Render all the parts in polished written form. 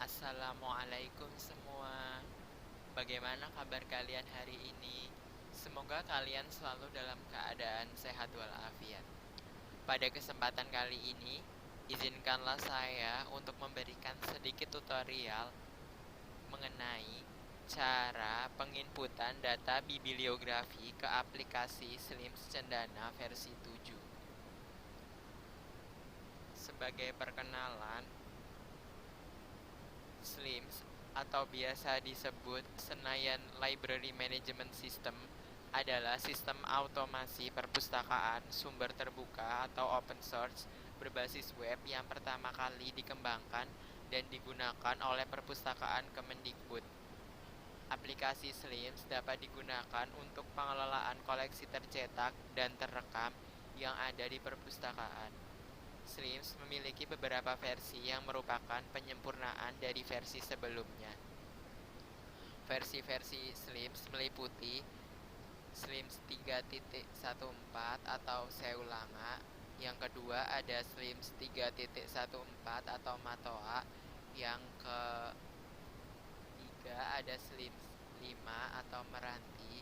Assalamualaikum semua. Bagaimana kabar kalian hari ini? Semoga kalian selalu dalam keadaan sehat walafiat. Pada kesempatan kali ini, izinkanlah saya untuk memberikan sedikit tutorial mengenai cara penginputan data bibliografi ke aplikasi Slims Cendana versi 7. Sebagai perkenalan, Slims atau biasa disebut Senayan Library Management System adalah sistem automasi perpustakaan sumber terbuka atau open source berbasis web yang pertama kali dikembangkan dan digunakan oleh Perpustakaan Kemendikbud. Aplikasi Slims dapat digunakan untuk pengelolaan koleksi tercetak dan terekam yang ada di perpustakaan. Slims memiliki beberapa versi yang merupakan penyempurnaan dari versi sebelumnya. Versi-versi Slims meliputi Slims 3.14 atau Seulanga. Yang kedua ada Slims 3.14 atau Matoa. Yang ketiga ada Slims 5 atau Meranti.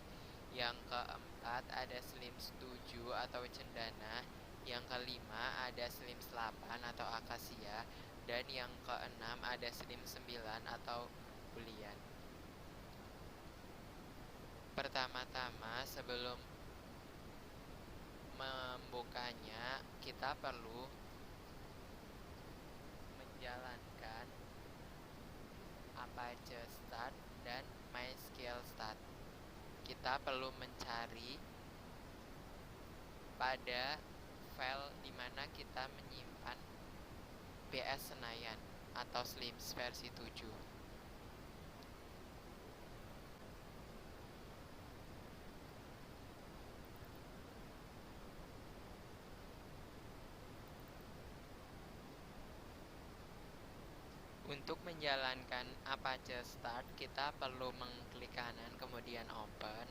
Yang keempat ada Slims 7 atau Cendana. Yang kelima ada Slims 8 atau Akasia. Dan yang keenam ada Slims 9 atau Bulian. Pertama-tama sebelum membukanya, kita perlu menjalankan Apache Start dan MySQL Start. Kita perlu mencari pada file di mana kita menyimpan BS Senayan atau Slims versi 7. Untuk menjalankan Apache Start, kita perlu mengklik kanan kemudian Open.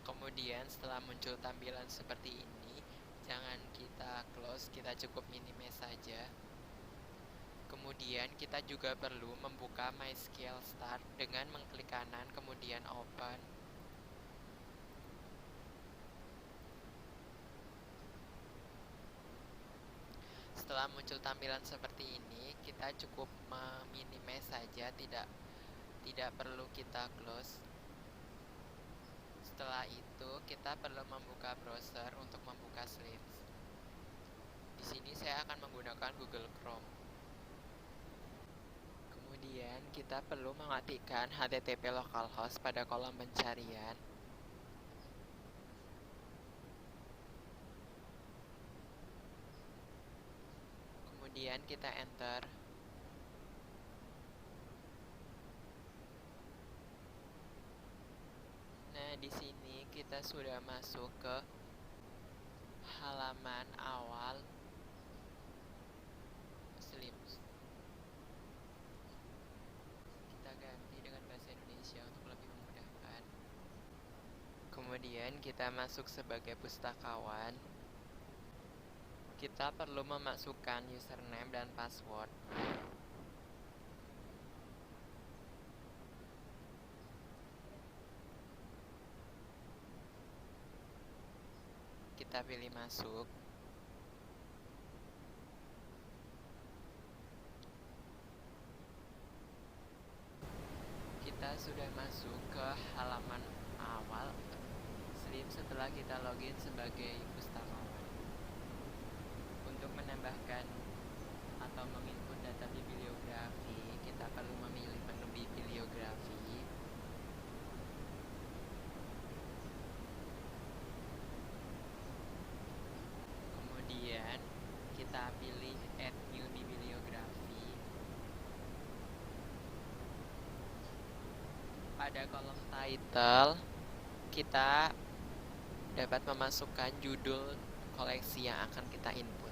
Kemudian setelah muncul tampilan seperti ini, jangan kita close, kita cukup minimize saja. Kemudian kita juga perlu membuka MySQL Start dengan mengklik kanan kemudian Open. Setelah muncul tampilan seperti ini, kita cukup meminimize saja, tidak perlu kita close. Setelah itu, kita perlu membuka browser untuk membuka Slims. Di sini saya akan menggunakan Google Chrome. Kemudian kita perlu mengaktifkan HTTP localhost pada kolom pencarian. Kemudian kita enter. Nah, di sini kita sudah masuk ke halaman awal Slims. Kita ganti dengan bahasa Indonesia untuk lebih memudahkan. Kemudian kita masuk sebagai pustakawan. Kita perlu memasukkan username dan password. Kita pilih masuk. Kita sudah masuk ke halaman awal Slims setelah kita login sebagai pustakawan. Untuk menambahkan atau menginput data bibliografi, kita perlu memilih menu bibliografi. Kemudian kita pilih Add New Bibliography. Pada kolom title, kita dapat memasukkan judul koleksi yang akan kita input.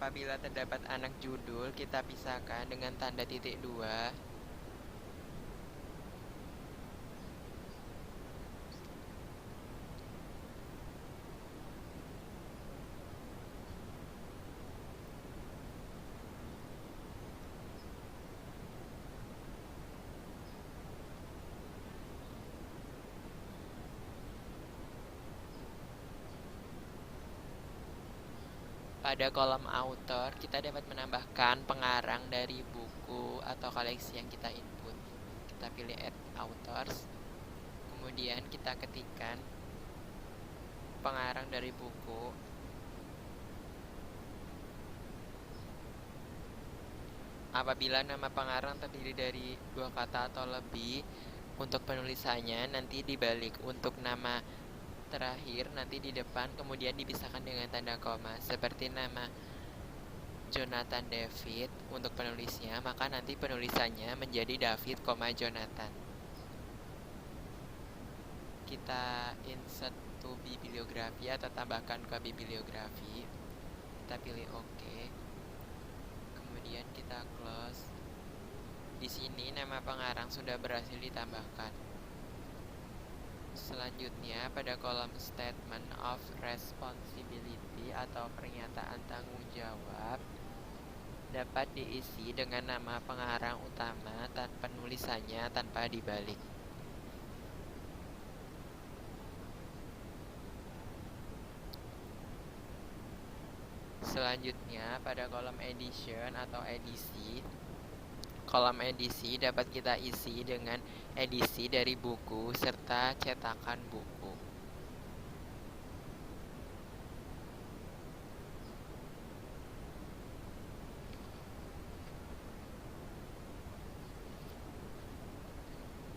Apabila terdapat anak judul, kita pisahkan dengan tanda titik dua. Pada kolom author, kita dapat menambahkan pengarang dari buku atau koleksi yang kita input. Kita pilih add authors, kemudian kita ketikkan pengarang dari buku. Apabila nama pengarang terdiri dari 2 kata atau lebih, untuk penulisannya nanti dibalik. Untuk nama terakhir nanti di depan, kemudian dipisahkan dengan tanda koma. Seperti nama Jonathan David untuk penulisnya, maka nanti penulisannya menjadi David, Jonathan. Kita insert to bibliografi atau tambahkan ke bibliografi. Kita pilih OK. Kemudian kita close. Di sini nama pengarang sudah berhasil ditambahkan. Selanjutnya pada kolom statement of responsibility atau pernyataan tanggung jawab dapat diisi dengan nama pengarang utama dan penulisannya tanpa dibalik. Selanjutnya pada kolom edition atau edisi, kolom edisi dapat kita isi dengan edisi dari buku serta cetakan buku.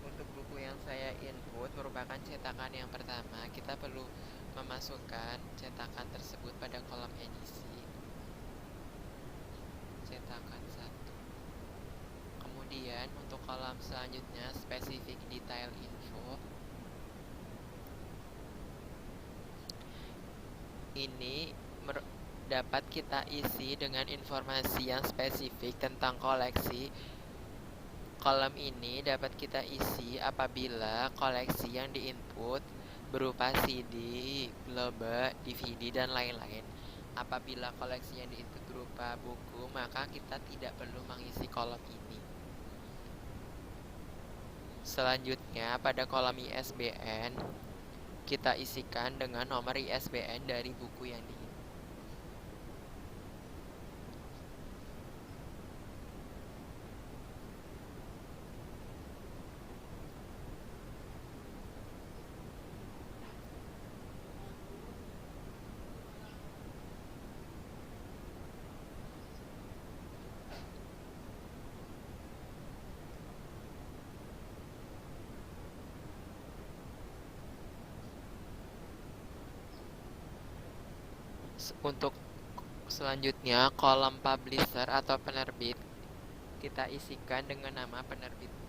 Untuk buku yang saya input merupakan cetakan yang pertama, kita perlu memasukkan cetakan tersebut pada kolom edisi. Cetakan 1. Kemudian untuk kolom selanjutnya specific detail info, ini dapat kita isi dengan informasi yang spesifik tentang koleksi. Kolom ini dapat kita isi apabila koleksi yang diinput berupa CD, globe, DVD, dan lain-lain. Apabila koleksi yang diinput berupa buku, maka kita tidak perlu mengisi kolom ini. Selanjutnya pada kolom ISBN, kita isikan dengan nomor ISBN dari buku yang diinput. Untuk selanjutnya kolom publisher atau penerbit, kita isikan dengan nama penerbit buku.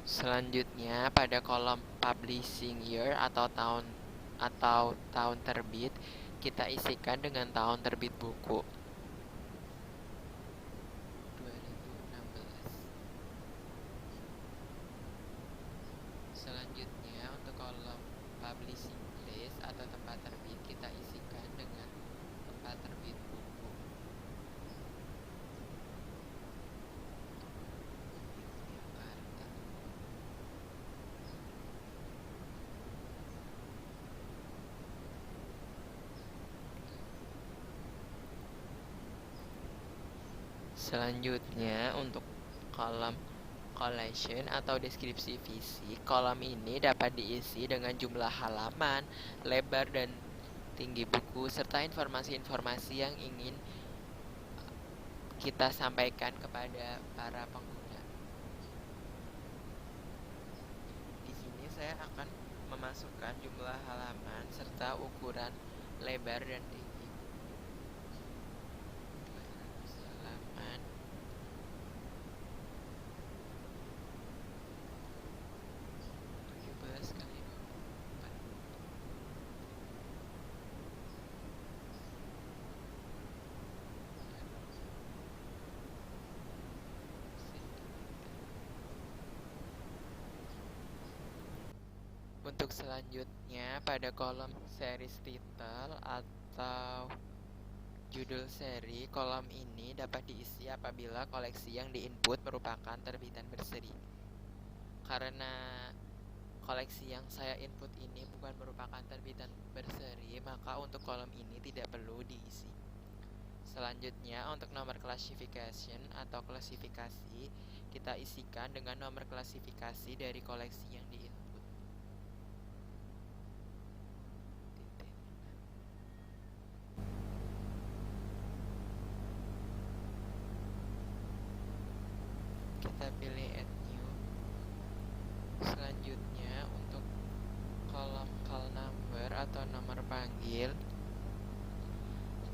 Selanjutnya pada kolom publishing year atau tahun terbit, kita isikan dengan tahun terbit buku. 2016. Selanjutnya untuk kolom publishing place atau tempat terbit, kita isikan dengan tempat terbit buku. Selanjutnya untuk kolom collection atau deskripsi fisik, kolom ini dapat diisi dengan jumlah halaman, lebar dan tertinggi buku, serta informasi-informasi yang ingin kita sampaikan kepada para pengguna. Di sini saya akan memasukkan jumlah halaman serta ukuran lebar dan tinggi. 200 halaman. Untuk selanjutnya, pada kolom series title atau judul seri, kolom ini dapat diisi apabila koleksi yang diinput merupakan terbitan berseri. Karena koleksi yang saya input ini bukan merupakan terbitan berseri, maka untuk kolom ini tidak perlu diisi. Selanjutnya, untuk nomor classification atau klasifikasi, kita isikan dengan nomor klasifikasi dari koleksi yang diinput. Kita pilih add new. Selanjutnya, untuk kolom call number atau nomor panggil,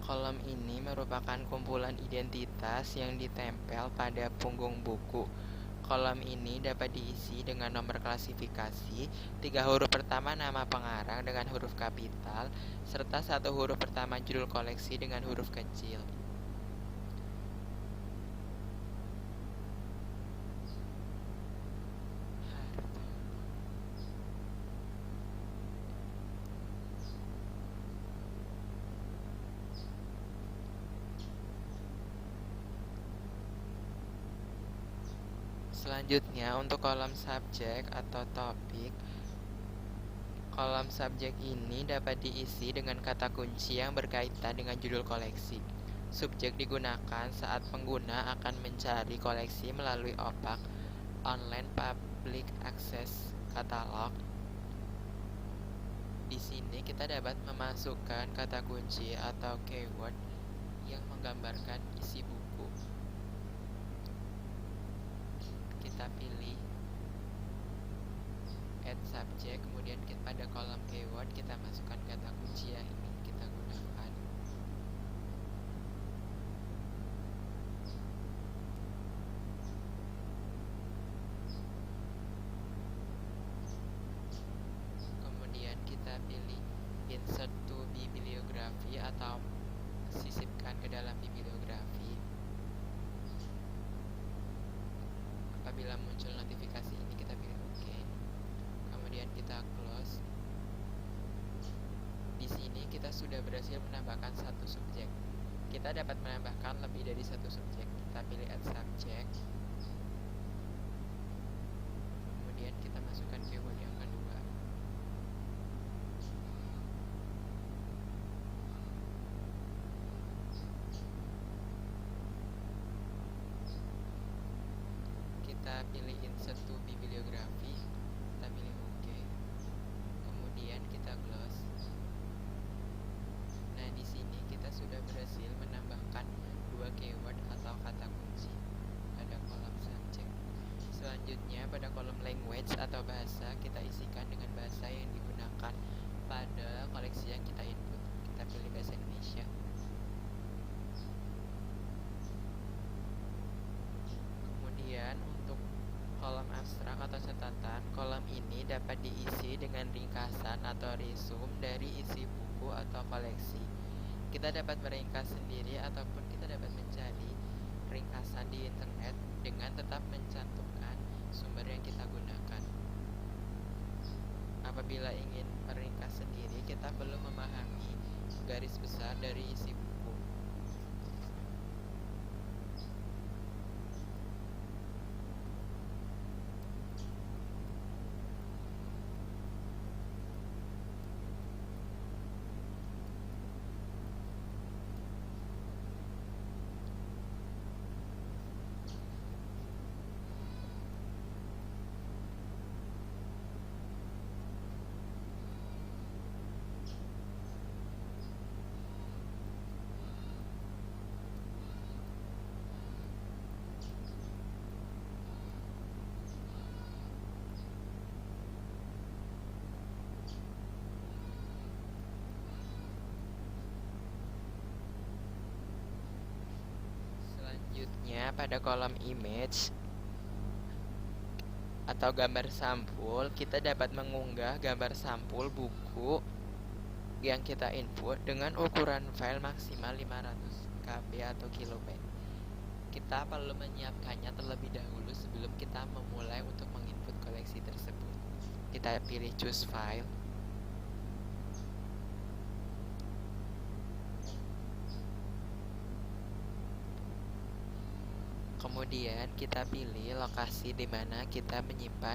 kolom ini merupakan kumpulan identitas yang ditempel pada punggung buku. Kolom ini dapat diisi dengan nomor klasifikasi, 3 huruf pertama nama pengarang dengan huruf kapital, serta 1 huruf pertama judul koleksi dengan huruf kecil. Selanjutnya, untuk kolom subjek atau topik, kolom subjek ini dapat diisi dengan kata kunci yang berkaitan dengan judul koleksi. Subjek digunakan saat pengguna akan mencari koleksi melalui OPAC, Online Public Access Catalog. Di sini kita dapat memasukkan kata kunci atau keyword yang menggambarkan isi buku. Kita pilih add subject, kemudian pada kolom keyword kita masukkan kata kunci yang ingin kita gunakan. Kemudian kita pilih insert to bibliografi atau sisipkan ke dalam bibliografi. Apabila muncul notifikasi ini kita pilih OK. Kemudian kita close. Di sini kita sudah berhasil menambahkan 1 subjek. Kita dapat menambahkan lebih dari 1 subjek. Kita pilih add subject. Kemudian kita masukkan keyword yang kedua. Kita pilih insert to bibliografi, kita pilih OK. Kemudian kita close. Nah, di sini kita sudah berhasil menambahkan 2 keyword atau kata kunci pada kolom subjek. Selanjutnya, pada kolom language atau bahasa, kita isikan dengan bahasa yang digunakan pada koleksi yang kita input. Kita pilih bahasa Indonesia. Kemudian untuk kolom abstrak atau catatan, kolom ini dapat diisi dengan ringkasan atau resume dari isi buku atau koleksi. Kita dapat meringkas sendiri ataupun kita dapat mencari ringkasan di internet dengan tetap mencantumkan sumber yang kita gunakan. Apabila ingin meringkas sendiri, kita perlu memahami garis besar dari isi buku. Selanjutnya pada kolom image atau gambar sampul, kita dapat mengunggah gambar sampul buku yang kita input dengan ukuran file maksimal 500 KB atau kilobyte. Kita perlu menyiapkannya terlebih dahulu sebelum kita memulai untuk menginput koleksi tersebut. Kita pilih choose file. Kemudian kita pilih lokasi di mana kita menyimpan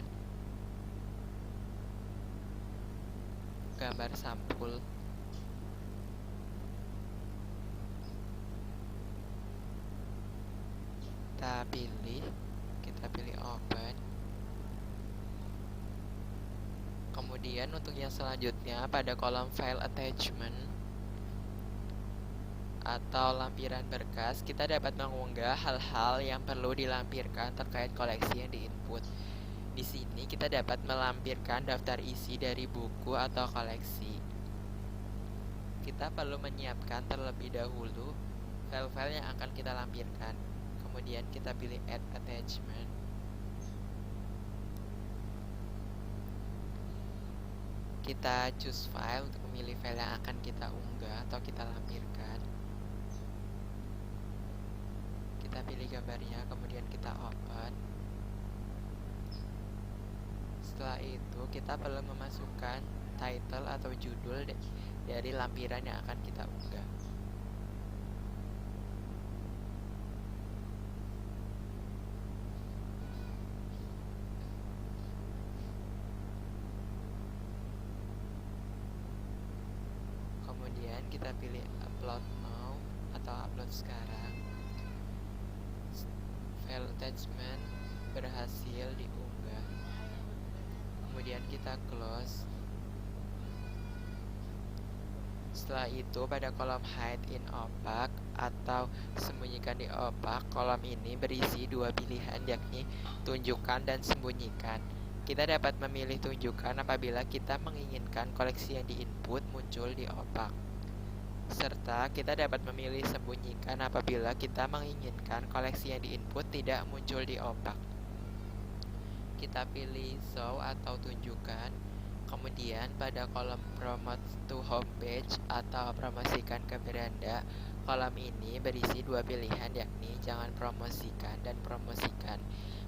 gambar sampul. Kita pilih open. Kemudian untuk yang selanjutnya pada kolom file attachment atau lampiran berkas, kita dapat mengunggah hal-hal yang perlu dilampirkan terkait koleksi yang diinput. Di sini kita dapat melampirkan daftar isi dari buku atau koleksi. Kita perlu menyiapkan terlebih dahulu file-file yang akan kita lampirkan. Kemudian kita pilih add attachment. Kita choose file untuk memilih file yang akan kita unggah atau kita lampirkan. Kita pilih gambarnya, kemudian kita open. Setelah itu kita perlu memasukkan title atau judul dari lampiran yang akan kita unggah. Kemudian kita pilih upload now atau upload sekarang. File attachment berhasil diunggah. Kemudian kita close. Setelah itu pada kolom hide in opaque atau sembunyikan di opaque, kolom ini berisi dua pilihan, yakni tunjukkan dan sembunyikan. Kita dapat memilih tunjukkan apabila kita menginginkan koleksi yang diinput muncul di opaque, serta kita dapat memilih sembunyikan apabila kita menginginkan koleksi yang diinput tidak muncul di opaque. Kita pilih show atau tunjukkan. Kemudian pada kolom promote to homepage atau promosikan ke beranda, kolom ini berisi dua pilihan, yakni jangan promosikan dan promosikan.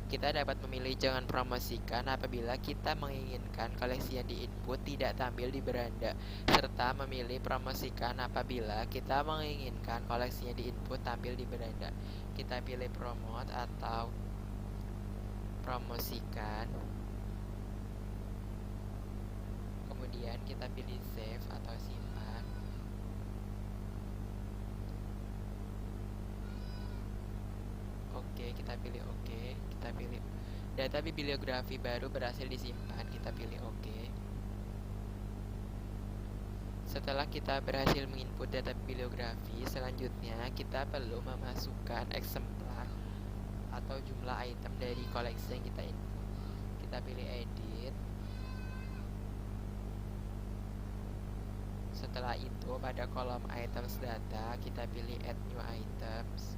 Kita dapat memilih jangan promosikan apabila kita menginginkan koleksi yang diinput tidak tampil di beranda, serta memilih promosikan apabila kita menginginkan koleksi yang diinput tampil di beranda. Kita pilih promote atau promosikan. Kemudian kita pilih save atau simpan. Oke, kita pilih oke. Kita pilih data bibliografi baru berhasil disimpan. Kita pilih oke. Setelah kita berhasil menginput data bibliografi, selanjutnya kita perlu memasukkan eksemplar atau jumlah item dari koleksi yang kita input. Kita pilih edit. Setelah itu pada kolom items data kita pilih add new items.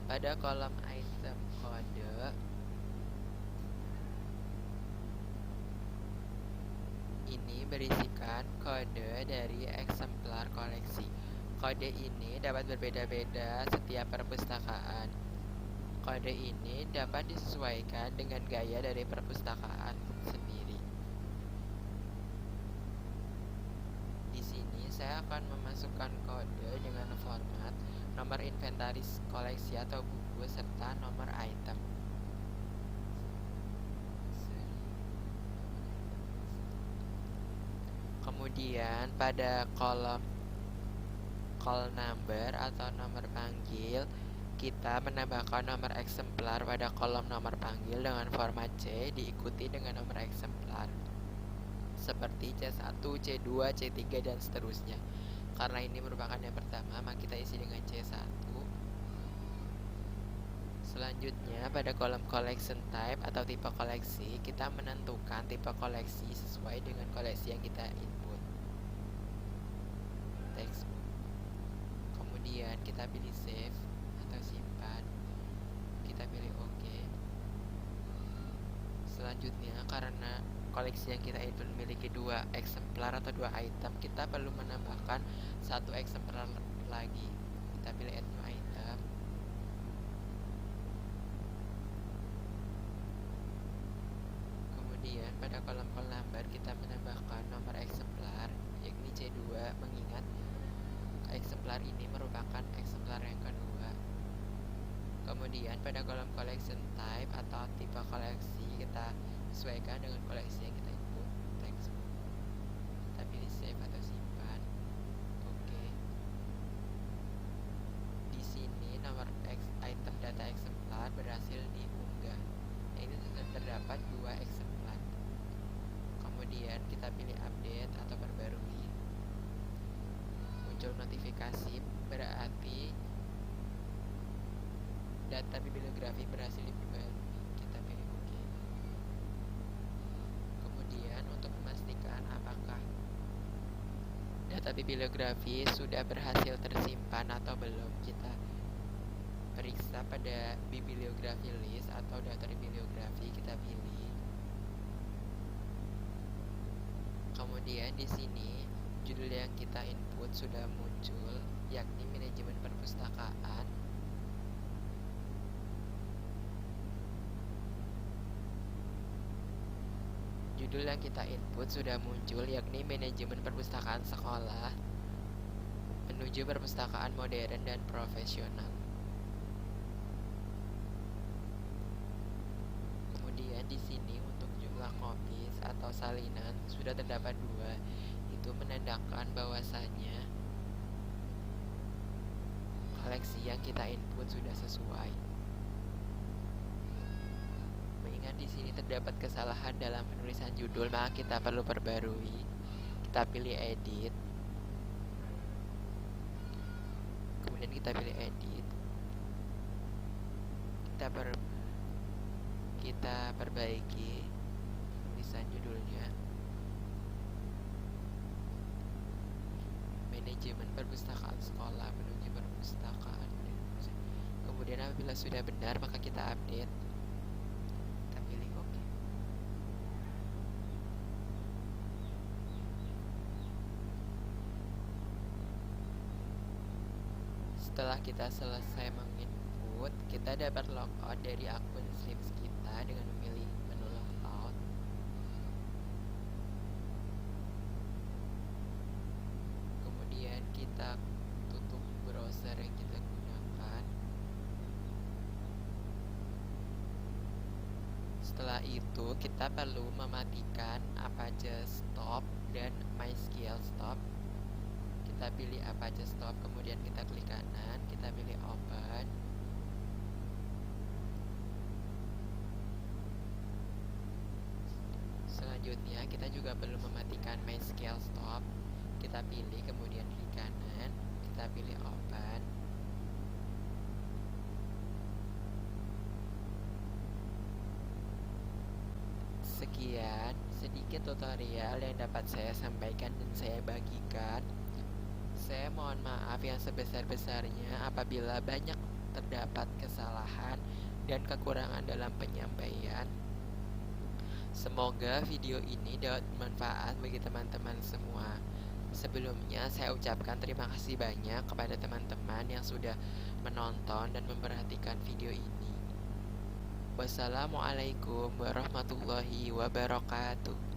Pada kolom item kode ini berisikan kode dari eksemplar koleksi. Kode ini dapat berbeda-beda setiap perpustakaan. Kode ini dapat disesuaikan dengan gaya dari perpustakaan sendiri. Di sini saya akan memasukkan kode dengan format nomor inventaris koleksi atau buku serta nomor item. Kemudian pada kolom call number atau nomor panggil, kita menambahkan nomor eksemplar pada kolom nomor panggil dengan format C diikuti dengan nomor eksemplar seperti C1, C2, C3 dan seterusnya. Karena ini merupakan yang pertama, maka kita isi dengan C1. Selanjutnya pada kolom collection type atau tipe koleksi, kita menentukan tipe koleksi sesuai dengan koleksi yang kita input. Text. Kemudian kita pilih save atau simpan, kita pilih OK. Selanjutnya, karena koleksi yang kita input memiliki 2 eksemplar atau 2 item, kita perlu menambahkan 1 eksemplar lagi. Kita pilih add new item. Kemudian pada kolom call number kita menambahkan nomor eksemplar, yakni C2, mengingat eksemplar ini merupakan eksemplar yang kedua. Kemudian pada kolom collection type atau tipe koleksi kita sesuaikan dengan koleksi yang kita input. Thanks. Kita pilih save atau simpan. Oke. Di sini nomor item data eksemplar berhasil diunggah. Ini terdapat 2 eksemplar. Kemudian kita pilih update atau perbarui. Muncul notifikasi, berarti data bibliografi berhasil diperbarui. Kita pilih OK. Kemudian untuk memastikan apakah data bibliografi sudah berhasil tersimpan atau belum, kita periksa pada bibliografi list atau daftar bibliografi, kita pilih. Kemudian di sini judul yang kita input sudah muncul, yakni manajemen perpustakaan. Judul yang kita input sudah muncul, yakni manajemen perpustakaan sekolah menuju perpustakaan modern dan profesional. Kemudian di sini untuk jumlah copies atau salinan sudah terdapat 2. Itu menandakan bahwasanya koleksi yang kita input sudah sesuai. Mengingat di sini terdapat kesalahan dalam penulisan judul, maka kita perlu perbarui. Kita pilih edit. Kemudian kita pilih edit. Kita perbaiki tulisan judulnya. Manajemen perpustakaan sekolah menuju perpustakaan. Kemudian apabila sudah benar, maka kita update. Kita pilih OK. Setelah kita selesai menginput, kita dapat logout dari akun Slips kita dengan memilih menu logout. Kemudian kita tutup browser yang kita gunakan. Setelah itu kita perlu mematikan Apache Stop dan MySQL Stop. Kita pilih Apache Stop, kemudian kita klik kanan, kita pilih open. Selanjutnya kita juga perlu mematikan MySQL Stop. Kita pilih, kemudian klik kanan, kita pilih open. Sekian sedikit tutorial yang dapat saya sampaikan dan saya bagikan. Saya mohon maaf yang sebesar-besarnya apabila banyak terdapat kesalahan dan kekurangan dalam penyampaian. Semoga video ini dapat bermanfaat bagi teman-teman semua. Sebelumnya saya ucapkan terima kasih banyak kepada teman-teman yang sudah menonton dan memperhatikan video ini. Wassalamualaikum warahmatullahi wabarakatuh.